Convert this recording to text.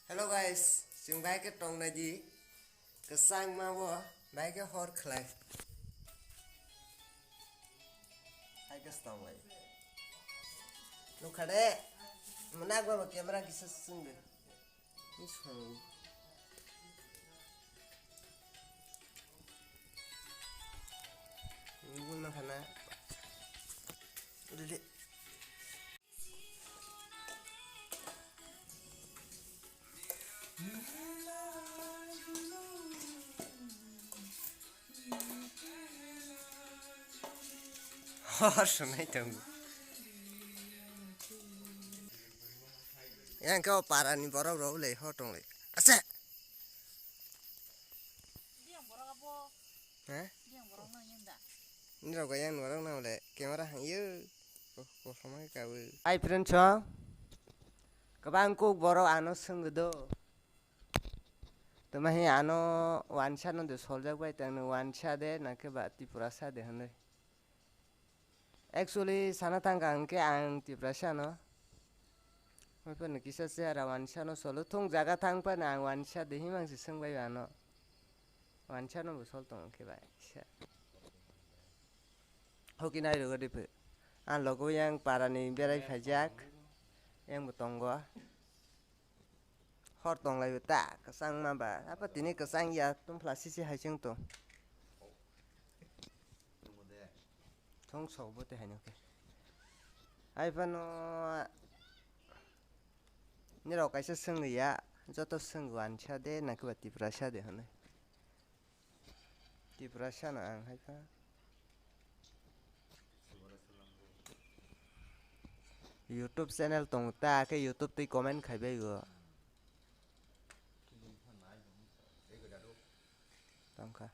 Hello guys, chúng bay cái trồng này gì? Cái sang mà vô, bay cái hot clay. Hai cái trồng này. Lúc khá đấy, mà nãy qua một camera cái sát sinh được. Cái xong. Ini mah karena udah deh. Harus naik dong. Yang kau parah nih borok le hotong le. Asal. Dia borok apa? Hah? Dia borok nang yenda. Ini lo kaya borok nang le. Kamera hang ye. Kok sama kau. Hai friend chong. Kabang Kokborok ano senggudo. Temahi ano wansha no de soljak bai tang no wansha de nake ba tipurasa de hane. Actually sana tangka angke ang tipurasa no. Apa nih kisah sejarah wansha no solo tong jaga tang pa na wansha de himang si seng bai ano. Wansha no busol tong angke bai. Hoki nai do gadi pe. An logo yang parani berai phajak yang butonggo. Hor tong lai ta kesang ma ba apa tini kesang ya tum plasi si hai chung tong thong so bo te hai no ke ai pa no ni ro kaisa seng ya joto seng wan cha de na ke ti prasha de hane ti prasha na ang hai pa YouTube channel tong ta ke YouTube ti comment khai bai go tong kha